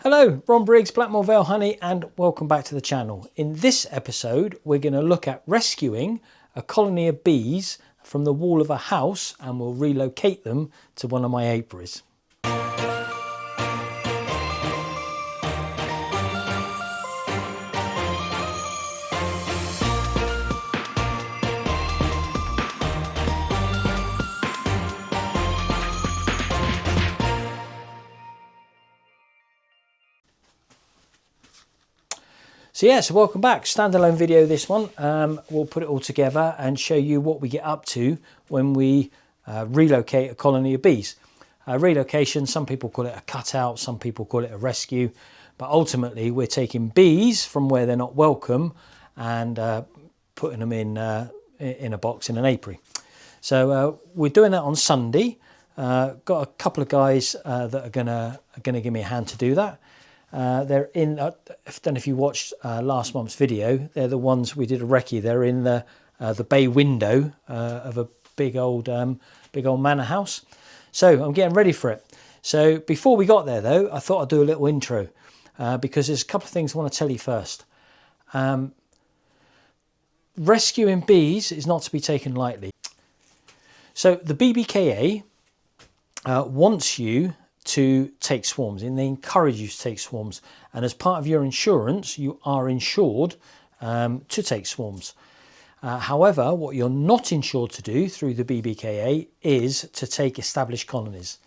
Hello, Ron Briggs, Blackmore Vale Honey, and welcome back to the channel. In this episode, we're going to look at rescuing a colony of bees from the wall of a house, and we'll relocate them to one of my apiaries. So welcome back. Standalone video this one. We'll put it all together and show you what we get up to when we relocate a colony of bees. Relocation, some people call it a cutout, some people call it a rescue, but ultimately we're taking bees from where they're not welcome and putting them in a box in an apiary. So we're doing that on Sunday. Got a couple of guys that are gonna give me a hand to do that. They're in, I don't know if you watched last month's video, they're the ones we did a recce. They're in the bay window of a big old manor house. So I'm getting ready for it. So before we got there though, I thought I'd do a little intro because there's a couple of things I want to tell you first. Rescuing bees is not to be taken lightly. So the BBKA wants you to take swarms, and they encourage you to take swarms, and as part of your insurance you are insured to take swarms. However, what you're not insured to do through the BBKA is to take established colonies.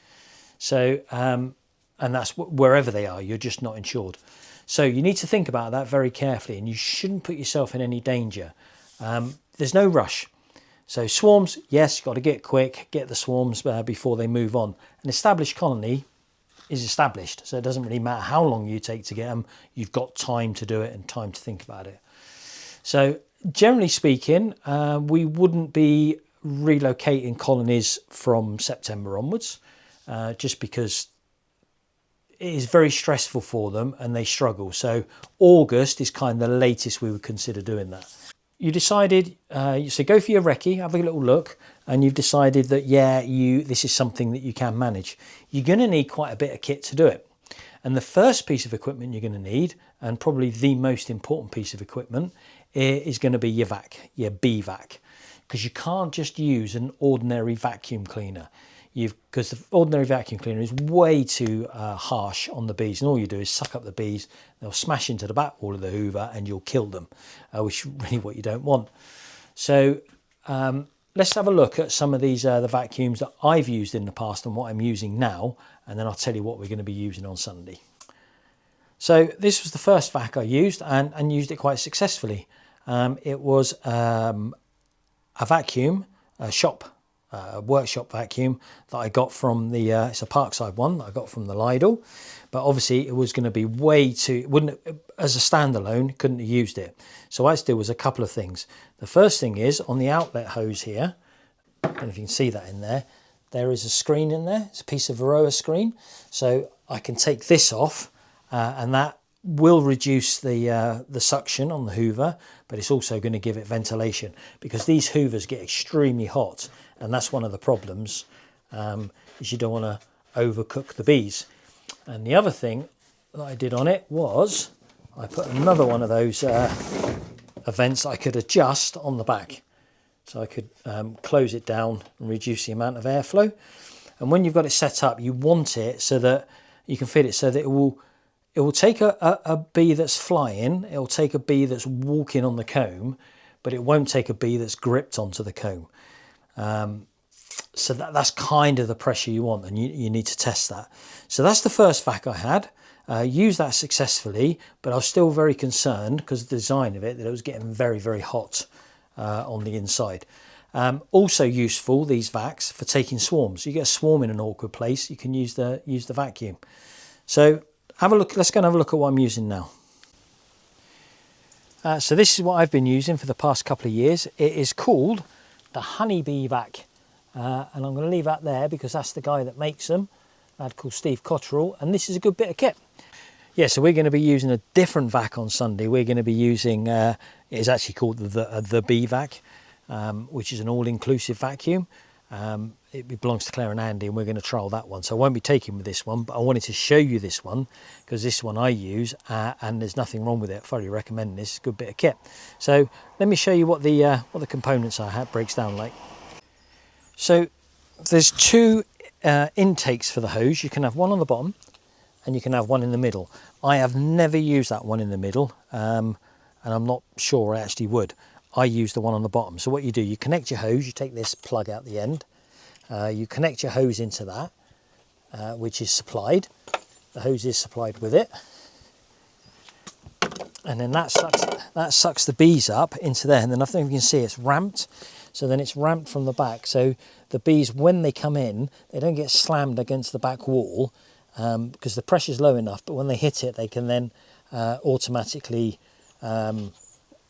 So and that's wherever they are, you're just not insured. So you need to think about that very carefully, and you shouldn't put yourself in any danger. There's no rush. So swarms, yes, you've got to get quick, get the swarms before they move on. An established colony is established, so it doesn't really matter how long you take to get them. You've got time to do it and time to think about it. So generally speaking, we wouldn't be relocating colonies from September onwards, just because it is very stressful for them and they struggle. So August is kind of the latest we would consider doing that. You decided, so go for your recce, have a little look, and you've decided that, yeah, this is something that you can manage. You're going to need quite a bit of kit to do it. And the first piece of equipment you're going to need, and probably the most important piece of equipment, is going to be your vac, your bee vac. Because you can't just use an ordinary vacuum cleaner. Because the ordinary vacuum cleaner is way too harsh on the bees, and all you do is suck up the bees, they'll smash into the back wall of the hoover and you'll kill them, which is really what you don't want. So let's have a look at some of these the vacuums that I've used in the past and what I'm using now, and then I'll tell you what we're going to be using on Sunday. So this was the first vac I used, and used it quite successfully. It was a vacuum, a workshop vacuum that I got from the it's a Parkside one that I got from the Lidl, but obviously it was going to be way too, as a standalone couldn't have used it. So what I had to do was a couple of things. The first thing is on the outlet hose here, I don't know if you can see that in there, there is a screen in there. It's a piece of Varroa screen, so I can take this off and that will reduce the suction on the hoover, but it's also going to give it ventilation, because these hoovers get extremely hot, and that's one of the problems, is you don't want to overcook the bees. And the other thing that I did on it was I put another one of those vents I could adjust on the back, so I could close it down and reduce the amount of airflow. And when you've got it set up, you want it so that you can fit it so that it will take a bee that's flying, it will take a bee that's walking on the comb, but it won't take a bee that's gripped onto the comb. So that's kind of the pressure you want, and you need to test that. So that's the first vac I had. Used that successfully, but I was still very concerned because of the design of it, that it was getting very, very hot on the inside. Also useful, these vacs, for taking swarms. You get a swarm in an awkward place, you can use the vacuum. So have a look. Let's go and have a look at what I'm using now. So this is what I've been using for the past couple of years. It is called the Honeybee Vac, and I'm going to leave that there because that's the guy that makes them, a lad called Steve Cotterill, and this is a good bit of kit. Yeah, so we're going to be using a different vac on Sunday. We're going to be using, it is actually called the Bee Vac, which is an all-inclusive vacuum. it belongs to Claire and Andy, and we're going to trial that one. So I won't be taking with this one, but I wanted to show you this one because this one I use, and there's nothing wrong with it. I thoroughly recommend this. It's a good bit of kit. So let me show you what the components are, how it breaks down like. So there's two intakes for the hose. You can have one on the bottom and you can have one in the middle. I have never used that one in the middle, and I'm not sure I actually would. I use the one on the bottom. So what you do, you connect your hose, you take this plug out the end, you connect your hose into that, which is supplied. The hose is supplied with it. And then that sucks the bees up into there. And then I think you can see it's ramped. So then it's ramped from the back. So the bees, when they come in, they don't get slammed against the back wall because the pressure's low enough. But when they hit it, they can then automatically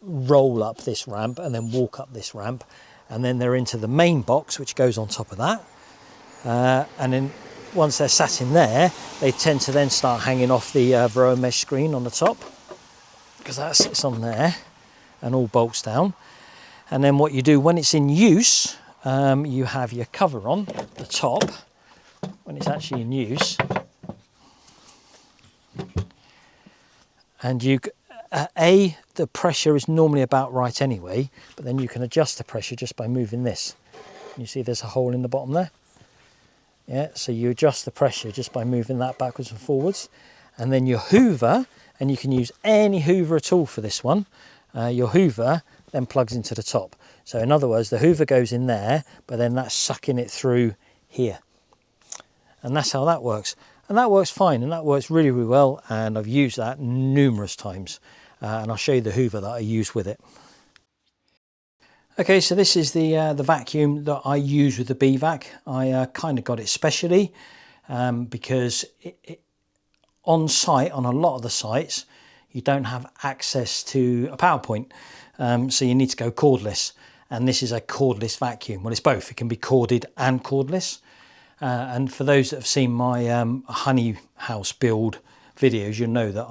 roll up this ramp and then walk up this ramp. And then they're into the main box, which goes on top of that. And then once they're sat in there, they tend to then start hanging off the Varroa mesh screen on the top, because that sits on there and all bolts down. And then what you do when it's in use, you have your cover on the top when it's actually in use, and you the pressure is normally about right anyway, but then you can adjust the pressure just by moving this. You see there's a hole in the bottom there. Yeah, so you adjust the pressure just by moving that backwards and forwards. And then your hoover, and you can use any hoover at all for this one, your hoover then plugs into the top. So in other words, the hoover goes in there, but then that's sucking it through here. And that's how that works. And that works fine, and that works really, really well. And I've used that numerous times. And I'll show you the hoover that I use with it. Okay, so this is the vacuum that I use with the bee vac. I kind of got it specially because on site, on a lot of the sites, you don't have access to a power point. So you need to go cordless. And this is a cordless vacuum. Well, it's both. It can be corded and cordless. And for those that have seen my honey house build videos, you'll know that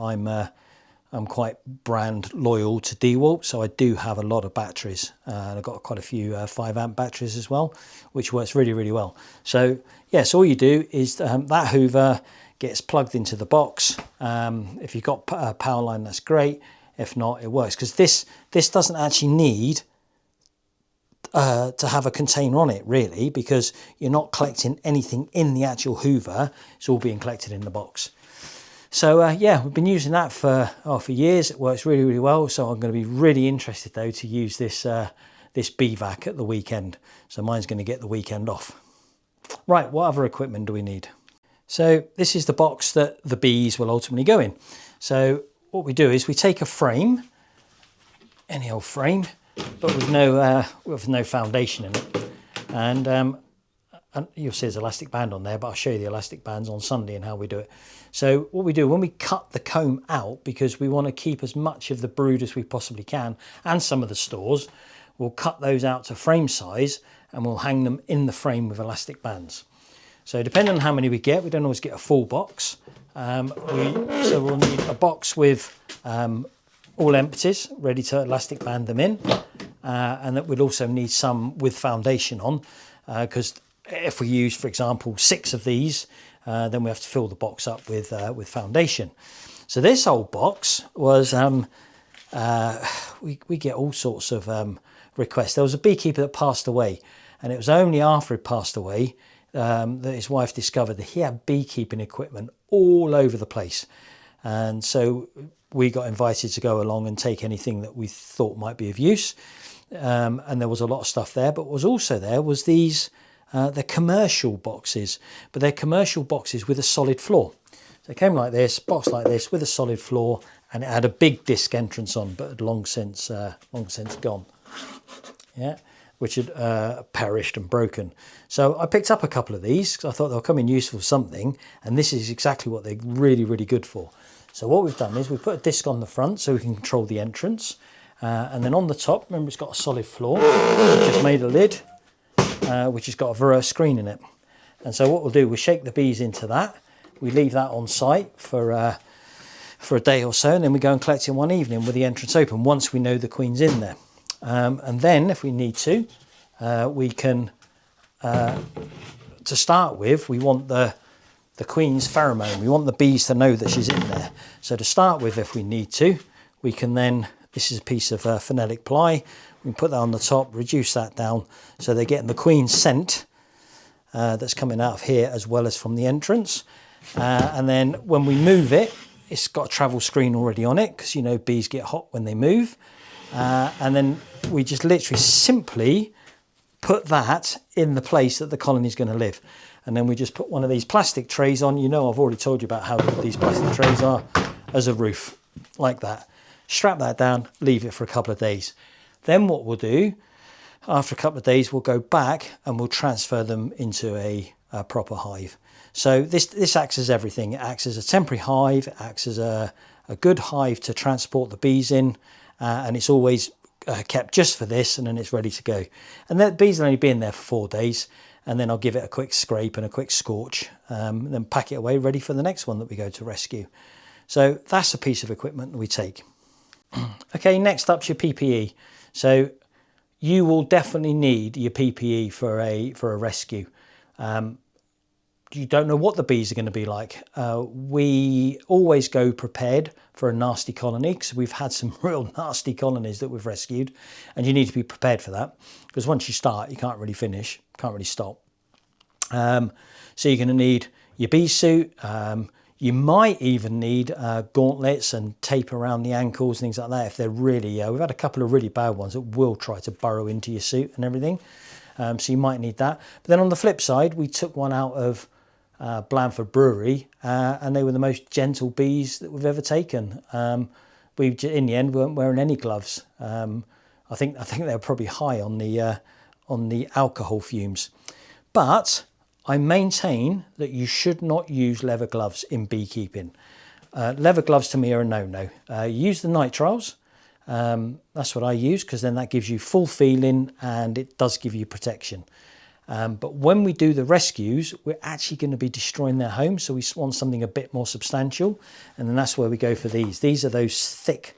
I'm quite brand loyal to DeWalt, so I do have a lot of batteries. And I've got quite a few 5-amp batteries as well, which works really, really well. So yes, all you do is that hoover gets plugged into the box. If you've got a power line, that's great. If not, it works, because this doesn't actually need to have a container on it, really, because you're not collecting anything in the actual hoover. It's all being collected in the box. So yeah, we've been using that for years. It works really, really well. So I'm going to be really interested though to use this this bee vac at the weekend. So mine's going to get the weekend off. Right, what other equipment do we need? So this is the box that the bees will ultimately go in. So what we do is we take a frame, any old frame, but with no foundation in it, and you'll see there's elastic band on there, but I'll show you the elastic bands on Sunday and how we do it. So what we do when we cut the comb out, because we want to keep as much of the brood as we possibly can, and some of the stores, we'll cut those out to frame size and we'll hang them in the frame with elastic bands. So depending on how many we get, we don't always get a full box. So we'll need a box with all empties ready to elastic band them in, and that we'll also need some with foundation on, because if we use, for example, 6 of these, then we have to fill the box up with foundation. So this old box was, we get all sorts of requests. There was a beekeeper that passed away, and it was only after he passed away that his wife discovered that he had beekeeping equipment all over the place. And so we got invited to go along and take anything that we thought might be of use. And there was a lot of stuff there, but what was also there was these they're commercial boxes, but they're commercial boxes with a solid floor. So it came like this, box like this with a solid floor, and it had a big disc entrance on, but had long since gone. Yeah, which had perished and broken. So I picked up a couple of these because I thought they'll come in useful for something, and this is exactly what they're really, really good for. So what we've done is we put a disc on the front so we can control the entrance, and then on the top, remember it's got a solid floor. We've just made a lid, which has got a Varroa screen in it. And so what we'll do, we'll shake the bees into that. We leave that on site for a day or so, and then we go and collect it one evening with the entrance open once we know the queen's in there. And then if we need to, we can to start with, we want the queen's pheromone. We want the bees to know that she's in there. So to start with, if we need to, we can then, this is a piece of phenolic ply, we can put that on the top, reduce that down, so they're getting the queen's scent that's coming out of here as well as from the entrance. And then when we move it, it's got a travel screen already on it, because you know bees get hot when they move. And then we just literally simply put that in the place that the colony is going to live. And then we just put one of these plastic trays on. You know, I've already told you about how good these plastic trays are, as a roof, like that. Strap that down, leave it for a couple of days. Then what we'll do, after a couple of days, we'll go back and we'll transfer them into a proper hive. So this acts as everything. It acts as a temporary hive, it acts as a good hive to transport the bees in, and it's always kept just for this, and then it's ready to go. And the bees will only be in there for 4 days, and then I'll give it a quick scrape and a quick scorch, and then pack it away ready for the next one that we go to rescue. So that's a piece of equipment that we take. Okay, next up's your PPE. So you will definitely need your PPE for a rescue. You don't know what the bees are going to be like. We always go prepared for a nasty colony, because we've had some real nasty colonies that we've rescued, and you need to be prepared for that, because once you start, you can't really finish, can't really stop. So you're going to need your bee suit. You might even need gauntlets and tape around the ankles, things like that, if they're really, we've had a couple of really bad ones that will try to burrow into your suit and everything. So you might need that. But then on the flip side, we took one out of Blandford Brewery, and they were the most gentle bees that we've ever taken. We, in the end, weren't wearing any gloves. I think they were probably high on the alcohol fumes. But I maintain that you should not use leather gloves in beekeeping. Leather gloves to me are a no-no. Use the nitriles. That's what I use, because then that gives you full feeling and it does give you protection. But when we do the rescues, we're actually going to be destroying their home, so we want something a bit more substantial, and then that's where we go for these. These are those thick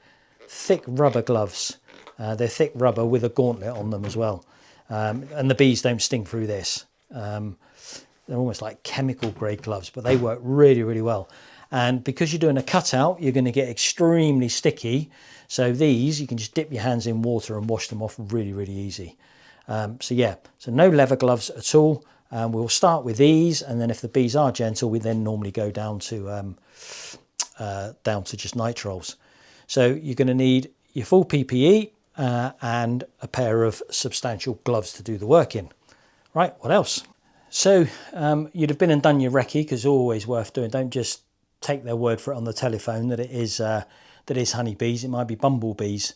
rubber gloves. They're thick rubber with a gauntlet on them as well, and the bees don't sting through this. They're almost like chemical grade gloves, but they work really, really well. And because you're doing a cutout, you're going to get extremely sticky. So these, you can just dip your hands in water and wash them off really, really easy. So yeah, so no leather gloves at all. We'll start with these, and then if the bees are gentle, we then normally go down to just nitriles. So you're going to need your full PPE and a pair of substantial gloves to do the work in. Right, what else? So you'd have been and done your recce, because it's always worth doing. Don't just take their word for it on the telephone that it is honeybees. It might be bumblebees.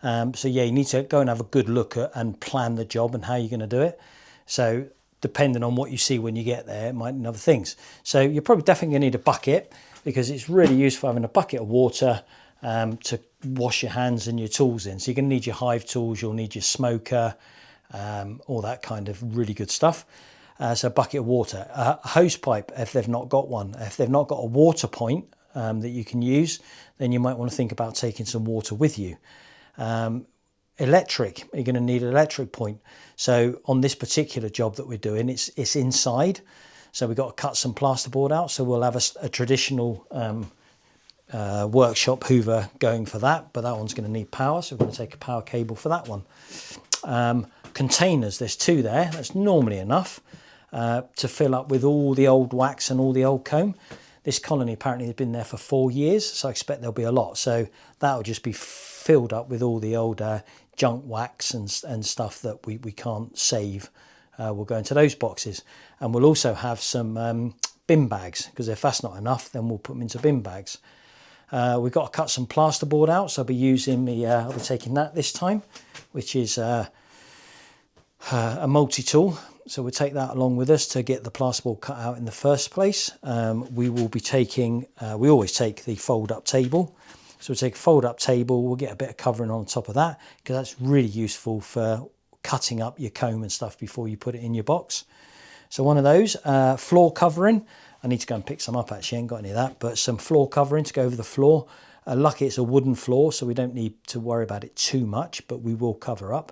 So yeah, you need to go and have a good look at and plan the job and how you're going to do it. So depending on what you see when you get there, it might need other things. So you're probably definitely going to need a bucket, because it's really useful having a bucket of water to wash your hands and your tools in. So you're going to need your hive tools, you'll need your smoker, all that kind of really good stuff. So a bucket of water, a hose pipe if they've not got one. If they've not got a water point that you can use, then you might want to think about taking some water with you. Electric, you're going to need an electric point. So on this particular job that we're doing, it's inside. So we've got to cut some plasterboard out. So we'll have a traditional workshop hoover going for that, but that one's going to need power. So we're going to take a power cable for that one. Containers, there's 2 there. That's normally enough to fill up with all the old wax and all the old comb. This colony apparently has been there for 4 years, so I expect there'll be a lot. So that'll just be filled up with all the old junk wax and stuff that we can't save. We'll go into those boxes. And we'll also have some bin bags, because if that's not enough, then we'll put them into bin bags. We've got to cut some plasterboard out, so I'll be using I'll be taking that this time, which is a multi-tool. So we'll take that along with us to get the plasterboard cut out in the first place. We will be taking, we always take the fold-up table. So we'll take a fold-up table, we'll get a bit of covering on top of that, because that's really useful for cutting up your comb and stuff before you put it in your box. So one of those, floor covering. I need to go and pick some up actually, I ain't got any of that, but some floor covering to go over the floor. Lucky it's a wooden floor, so we don't need to worry about it too much, but we will cover up.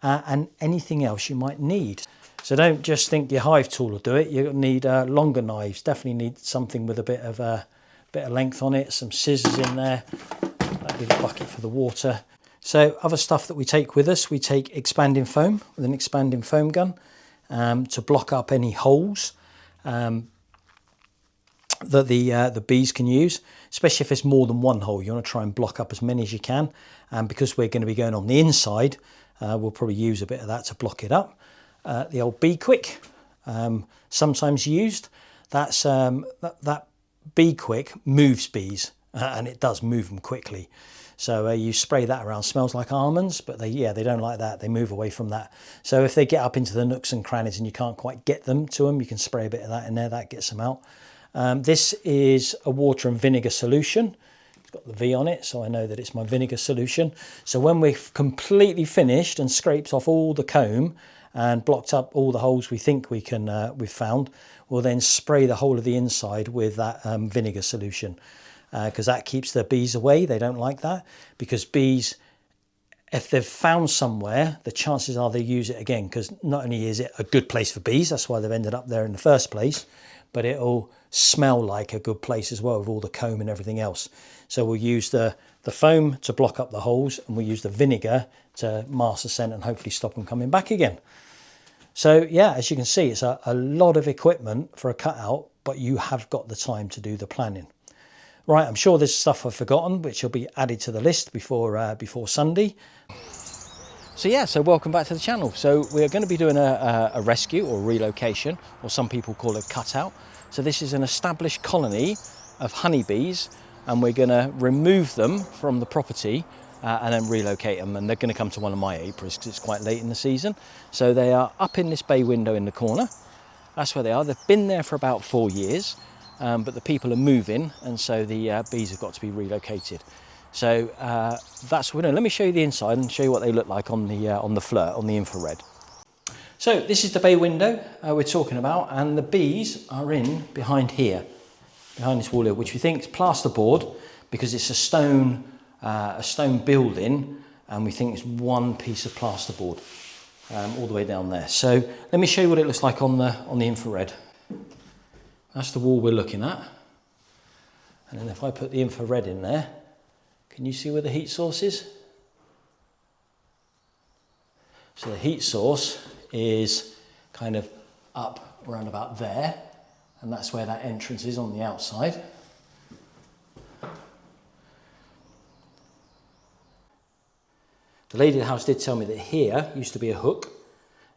and anything else you might need. So don't just think your hive tool will do it. You'll need longer knives. Definitely need something with a bit of length on it. Some scissors in there. That'd be the bucket for the water. So other stuff that we take with us, we take expanding foam with an expanding foam gun to block up any holes that the bees can use, especially if there's more than one hole. You want to try and block up as many as you can. And because we're going to be going on the inside, we'll probably use a bit of that to block it up. The old Bee Quick, sometimes used. That's that Bee Quick moves bees, and it does move them quickly. So you spray that around. Smells like almonds, but they don't like that. They move away from that. So if they get up into the nooks and crannies and you can't quite get them to them, you can spray a bit of that in there. That gets them out. This is a water and vinegar solution. It's got the V on it, so I know that it's my vinegar solution. So when we've completely finished and scraped off all the comb and blocked up all the holes we think we've found, we'll then spray the whole of the inside with that vinegar solution, because that keeps the bees away. They don't like that, because bees, if they've found somewhere, the chances are they use it again, because not only is it a good place for bees, that's why they've ended up there in the first place, but it'll smell like a good place as well with all the comb and everything else. So we'll use the foam to block up the holes, and we'll use the vinegar to mask the scent and hopefully stop them coming back again. So yeah, as you can see, it's a lot of equipment for a cutout, but you have got the time to do the planning. Right, I'm sure there's stuff I've forgotten, which will be added to the list before Sunday. So yeah, so welcome back to the channel. So we're going to be doing a rescue or relocation, or some people call it cutout. So this is an established colony of honeybees, and we're going to remove them from the property and then relocate them, and they're going to come to one of my apiaries because it's quite late in the season. So they are up in this bay window in the corner. That's where they are. They've been there for about 4 years, but the people are moving, and so the bees have got to be relocated. So that's what we're doing. Let me show you the inside and show you what they look like on the flirt, on the infrared. So this is the bay window we're talking about, and the bees are in behind here, behind this wall here, which we think is plasterboard, because it's a stone building, and we think it's one piece of plasterboard all the way down there. So let me show you what it looks like on the infrared. That's the wall we're looking at, and then if I put the infrared in there, can you see where the heat source is? So the heat source is kind of up around about there, and that's where that entrance is on the outside. The lady of the house did tell me that here used to be a hook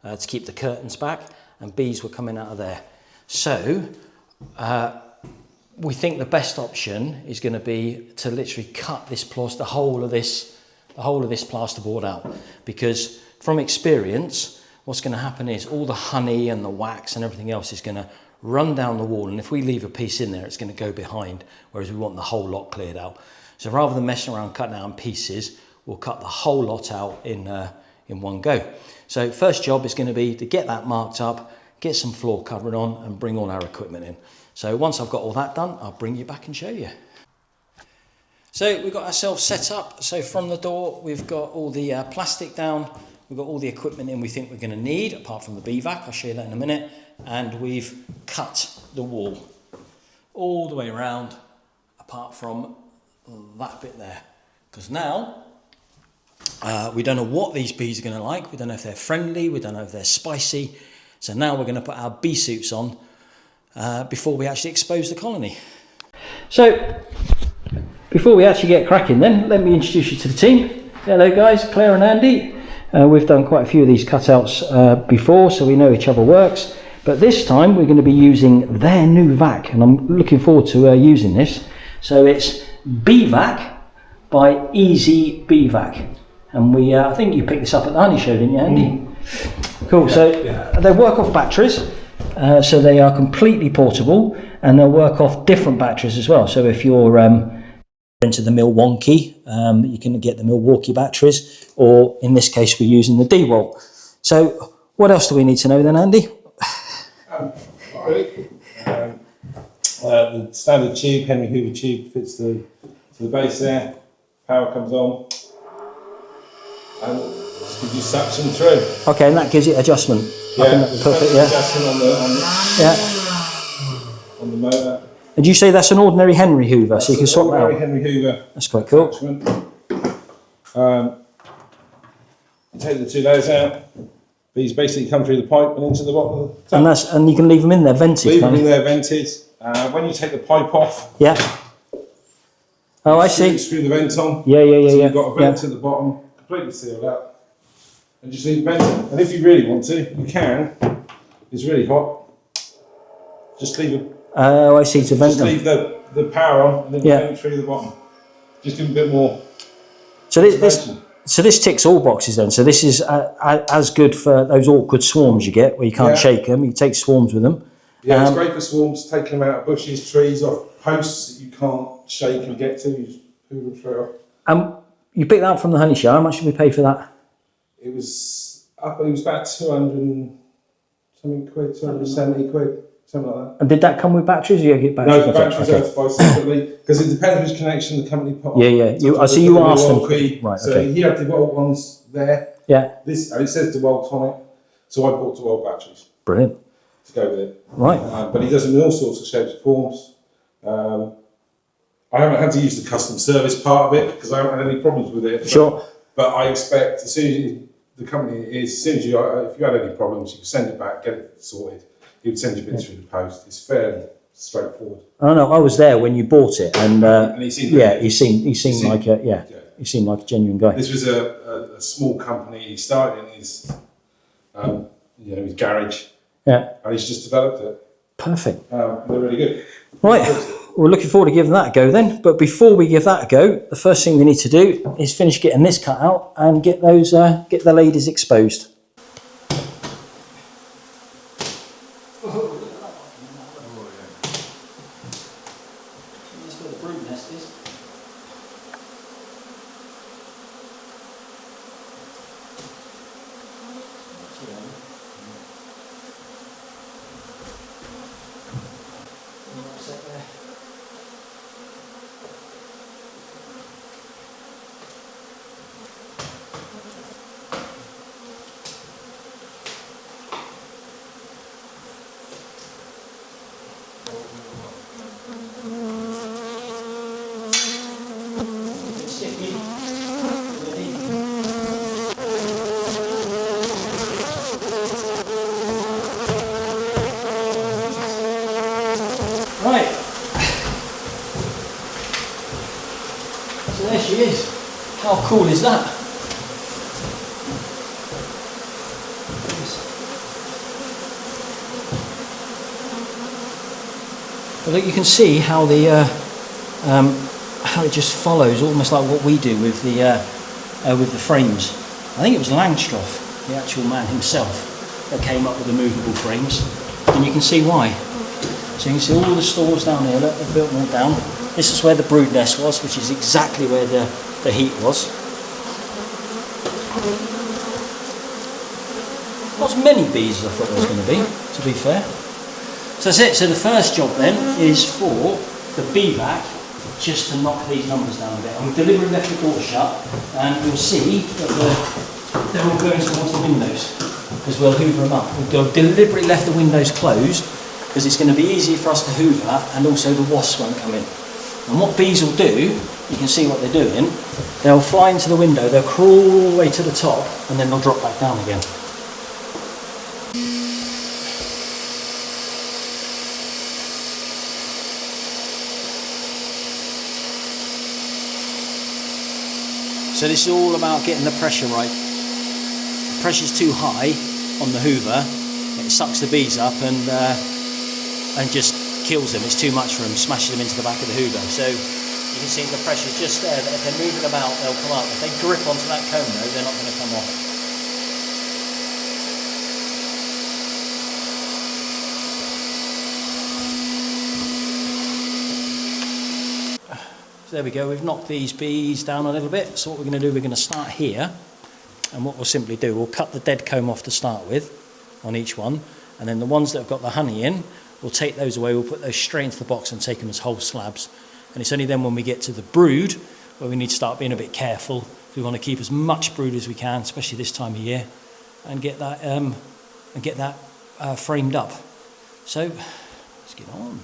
to keep the curtains back, and bees were coming out of there. So we think the best option is going to be to literally cut this the whole of this plasterboard out, because from experience, what's going to happen is all the honey and the wax and everything else is going to run down the wall, and if we leave a piece in there, it's going to go behind, whereas we want the whole lot cleared out. So rather than messing around cutting out in pieces, we'll cut the whole lot out in one go. So first job is going to be to get that marked up, get some floor covering on, and bring all our equipment in. So once I've got all that done, I'll bring you back and show you. So we've got ourselves set up. So from the door, we've got all the plastic down. We've got all the equipment in we think we're going to need, apart from the bee vac. I'll show you that in a minute. And we've cut the wall all the way around, apart from that bit there. Because now, we don't know what these bees are going to like. We don't know if they're friendly. We don't know if they're spicy. So now we're going to put our bee suits on before we actually expose the colony. So before we actually get cracking then, let me introduce you to the team. Hello guys, Claire and Andy. We've done quite a few of these cutouts before, so we know each other works. But this time we're going to be using their new vac, and I'm looking forward to using this. So it's Bee Vac by Easy Bee Vac. And we, I think you picked this up at the honey show, didn't you, Andy? Cool. So they work off batteries, so they are completely portable, and they'll work off different batteries as well. So if you're into the Milwaukee, you can get the Milwaukee batteries, or in this case, we're using the DeWalt. So what else do we need to know then, Andy? The standard tube, Henry Hoover tube, fits to the base there. Power comes on. You just suction through. Okay, and that gives it adjustment. Yeah, I think that's perfect. Yeah. adjustment on the motor. And you say that's an ordinary Henry Hoover, so you can swap that out. Henry Hoover. That's quite cool. You take the 2 layers out. These basically come through the pipe and into the bottom of the tub. And you can leave them in there vented. Leave them in there vented. When you take the pipe off. Yeah. Oh, I see. Screw the vent on. Yeah. So you've got a vent at the bottom, completely sealed up. And just leave the vent on. And if you really want to, you can. It's really hot. Just leave it. Oh, I see. To vent Just leave the power on and then vent through the bottom. Just give a bit more. So this ticks all boxes then. So this is as good for those awkward swarms you get where you can't shake them. You take swarms with them. Yeah, it's great for swarms, taking them out of bushes, trees, off posts that you can't shake and get to. You just hoover them straight off. You picked that up from the honey show. How much did we pay for that? It was about 200 and something quid, 270 quid, something like that. And did that come with batteries or you get batteries? No, the batteries are to buy separately because it depends which connection the company put on. Yeah. I see you asked them. Right, so he had DeWalt ones there. Yeah. It says DeWalt on it, so I bought DeWalt batteries. Brilliant. To go with it. Right. But he does them in all sorts of shapes and forms. I haven't had to use the custom service part of it because I haven't had any problems with it. Sure. But I expect as soon as if you had any problems, you can send it back, get it sorted. He would send you bits through the post. It's fairly straightforward. I know. I was there when you bought it, and he seemed he seemed like a genuine guy. This was a small company. He started in his his garage. Yeah. And he's just developed it. Perfect. They're really good. Right. We're looking forward to giving that a go then. But before we give that a go, the first thing we need to do is finish getting this cut out and get those get the ladies exposed. Right, so there she is. How cool is that? Well, look, you can see how how it just follows, almost like what we do with the frames. I think it was Langstroth, the actual man himself, that came up with the movable frames, and you can see why. So you can see all the stores down here, look, they've built them all down. This is where the brood nest was, which is exactly where the heat was. Not as many bees as I thought there was going to be fair. So that's it. So the first job then is for the bee vac, just to knock these numbers down a bit. And we've deliberately left the door shut, and you'll see that they're all going towards the windows, because we'll hoover them up. We've deliberately left the windows closed, because it's going to be easier for us to hoover, and also the wasps won't come in. And what bees will do, you can see what they're doing, they'll fly into the window, they'll crawl all the way to the top, and then they'll drop back down again. So this is all about getting the pressure right. If the pressure's too high on the hoover, it sucks the bees up and just kills them. It's too much for them, smashes them into the back of the hoover. So you can see the pressure's just there, that if they're moving about, they'll come up. If they grip onto that comb though, they're not going to come off. There we go, we've knocked these bees down a little bit. So what we're going to do, we're going to start here, and what we'll simply do, we'll cut the dead comb off to start with on each one, and then the ones that have got the honey in, we'll take those away, we'll put those straight into the box and take them as whole slabs. And it's only then when we get to the brood where we need to start being a bit careful We want to keep as much brood as we can, especially this time of year, and get that framed up. So let's get on.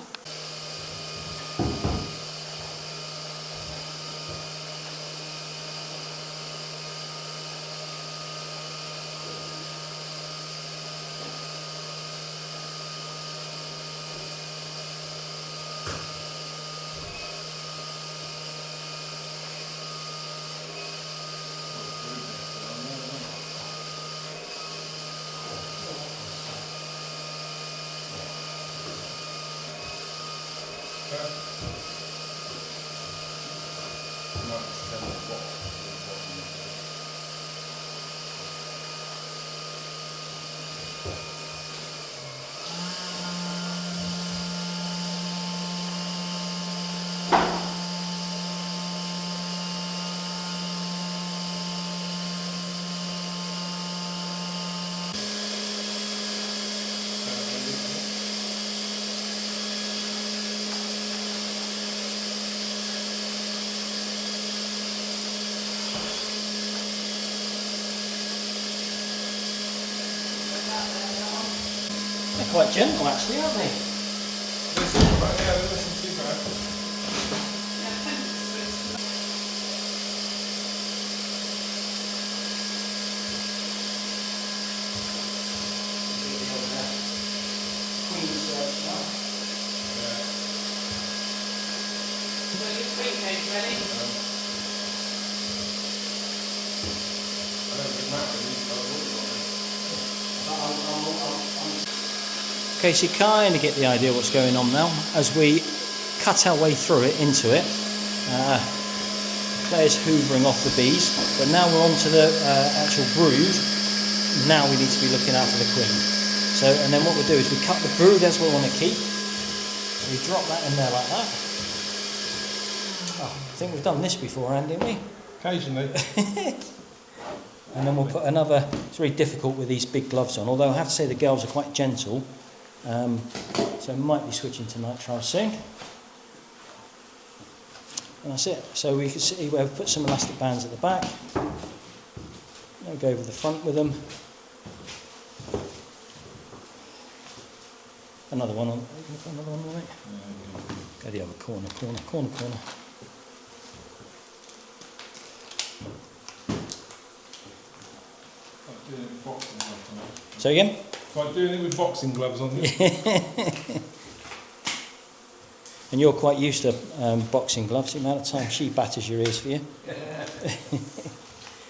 They're quite gentle actually, aren't they? Okay, so you kind of get the idea what's going on now as we cut our way through it into it. Claire's hoovering off the bees, but now we're on to the actual brood. Now we need to be looking out for the queen. So, and then what we'll do is we cut the brood as we want to keep. So we drop that in there like that. Oh, I think we've done this before, Anne, didn't we? Occasionally. And then we'll put another. It's very difficult with these big gloves on, although I have to say the girls are quite gentle. So might be switching to nitrile soon. And that's it. So we can see where we've put some elastic bands at the back. Now go over the front with them. Another one on. Another one on it. Go the other corner. So again? Like doing it with boxing gloves on. And you're quite used to boxing gloves, the amount of time she batters your ears for you.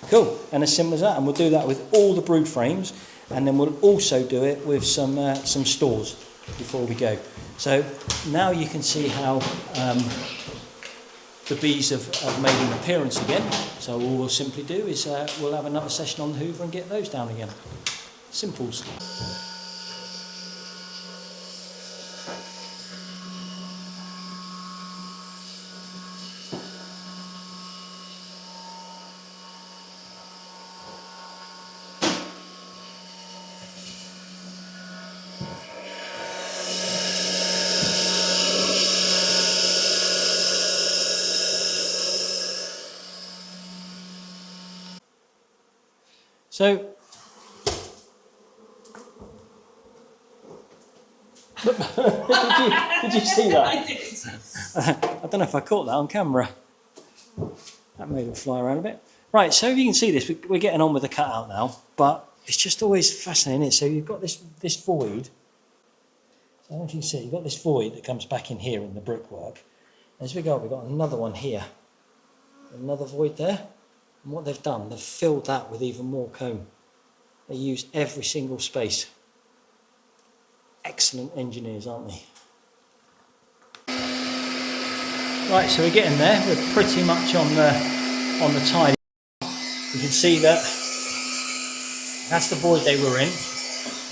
Cool, and as simple as that. And we'll do that with all the brood frames, and then we'll also do it with some stores before we go. So now you can see how the bees have made an appearance again. So all we'll simply do is we'll have another session on the hoover and get those down again. Simples. So, did you see that? I did. I don't know if I caught that on camera. That made it fly around a bit. Right, so you can see this, we're getting on with the cutout now, but it's just always fascinating, isn't it? So you've got this void. So I don't know if you can see, you've got this void that comes back in here in the brickwork. As we go up, we've got another one here. Another void there. And what they've done, they've filled that with even more comb. They use every single space. Excellent engineers, aren't they? Right, so we're getting there. We're pretty much on the tidy. You can see that that's the void they were in.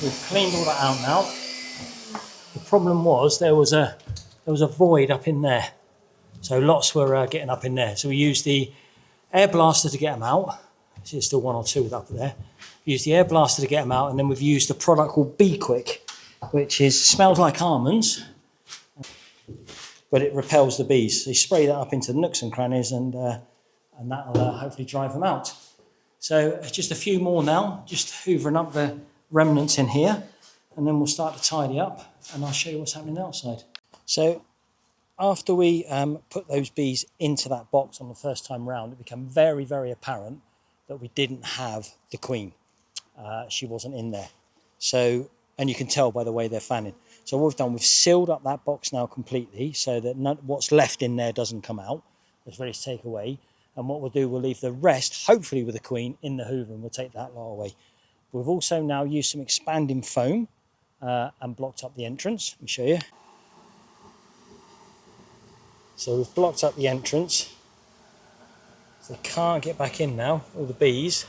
We've cleaned all that out now. The problem was there was a void up in there, so lots were getting up in there. So we used the air blaster to get them out. See, there's still one or two up there. We used the air blaster to get them out, and then we've used a product called Bee Quick, which smells like almonds, but it repels the bees. So you spray that up into the nooks and crannies, and and that'll hopefully drive them out. So just a few more now, just hoovering up the remnants in here, and then we'll start to tidy up, and I'll show you what's happening outside. So after we put those bees into that box on the first time round, it became very, very apparent that we didn't have the queen. She wasn't in there. So, and you can tell by the way they're fanning. So what we've done, we've sealed up that box now completely so that what's left in there doesn't come out. It's ready to take away. And what we'll do, we'll leave the rest, hopefully with the queen, in the hoover, and we'll take that lot away. We've also now used some expanding foam and blocked up the entrance. Let me show you. So we've blocked up the entrance. So they can't get back in now, all the bees.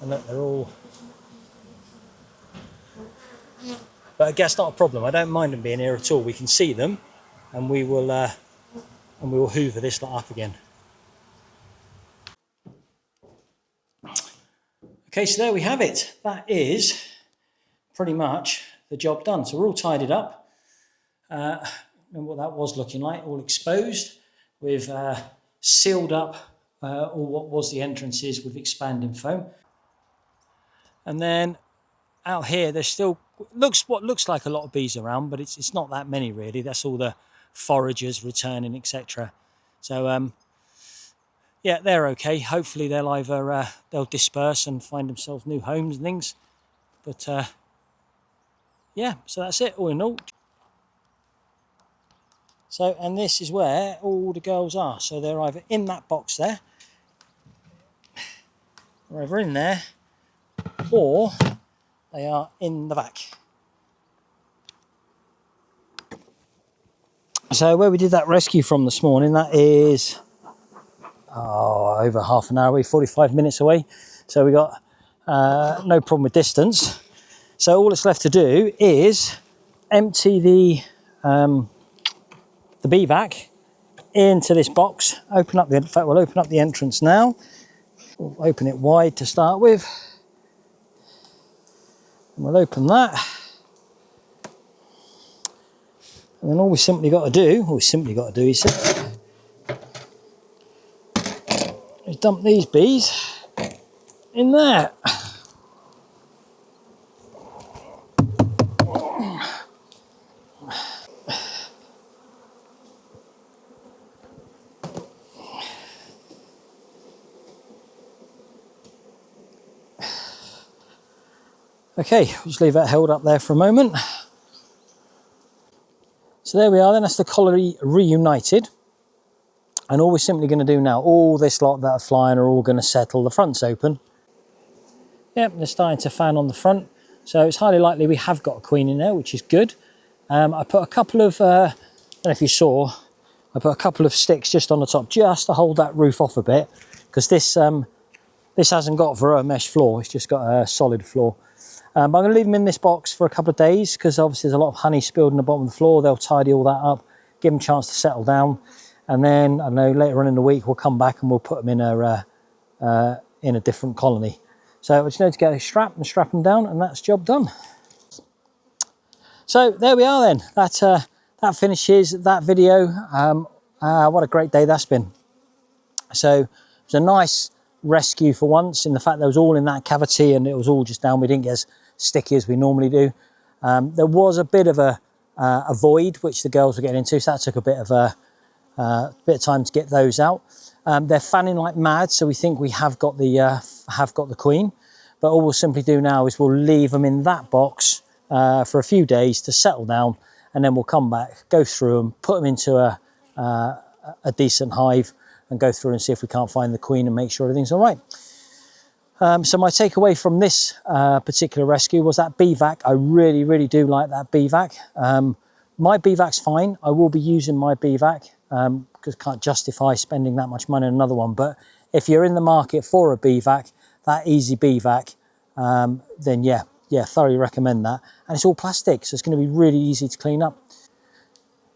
And look, they're all... But I guess not a problem. I don't mind them being here at all. We can see them, and we will hoover this lot up again. Okay, so there we have it. That is pretty much the job done. So we're all tidied up. Remember what that was looking like, all exposed. We've sealed up all what was the entrances with expanding foam. And then out here, there's still what looks like a lot of bees around, but it's not that many really. That's all the foragers returning, etc. So yeah, they're okay. Hopefully they'll either they'll disperse and find themselves new homes and things. But yeah, so that's it all in all. So, and this is where all the girls are. So they're either in that box there, or either in there, or they are in the back. So where we did that rescue from this morning, that is over half an hour away, 45 minutes away. So we got no problem with distance. So all that's left to do is empty the bee vac into this box. Open up in fact, we'll open up the entrance now. We'll open it wide to start with. And we'll open that. And then all we simply got to do, is dump these bees in there. Okay, we'll just leave that held up there for a moment. So there we are then, that's the colony reunited. And all we're simply going to do now, all this lot that are flying are all going to settle. The front's open. Yep, they're starting to fan on the front. So it's highly likely we have got a queen in there, which is good. I put a couple of, I don't know if you saw, I put a couple of sticks just on the top, just to hold that roof off a bit. Because this hasn't got Varroa mesh floor, it's just got a solid floor. But I'm going to leave them in this box for a couple of days because obviously there's a lot of honey spilled in the bottom of the floor. They'll tidy all that up, give them a chance to settle down. And then, I don't know, later on in the week, we'll come back and we'll put them in a different colony. So I just need to get a strap and strap them down, and that's job done. So there we are then. That finishes that video. What a great day that's been. So it was a nice rescue for once, in the fact that it was all in that cavity and it was all just down. We didn't get as sticky as we normally do. There was a bit of a void which the girls were getting into, so that took a bit of time to get those out. They're fanning like mad, so we think we have got the queen. But all we'll simply do now is we'll leave them in that box for a few days to settle down, and then we'll come back, go through them, put them into a decent hive, and go through and see if we can't find the queen and make sure everything's all right. So my takeaway from this particular rescue was that bee vac. I really, really do like that bee vac. My bee vac's fine. I will be using my bee vac because I can't justify spending that much money on another one. But if you're in the market for a bee vac, that easy bee vac, then yeah, thoroughly recommend that. And it's all plastic, so it's going to be really easy to clean up.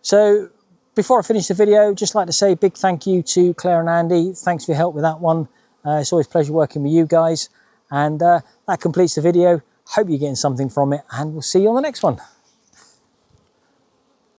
So before I finish the video, just like to say a big thank you to Claire and Andy. Thanks for your help with that one. It's always a pleasure working with you guys. And that completes the video. Hope you're getting something from it, and we'll see you on the next one.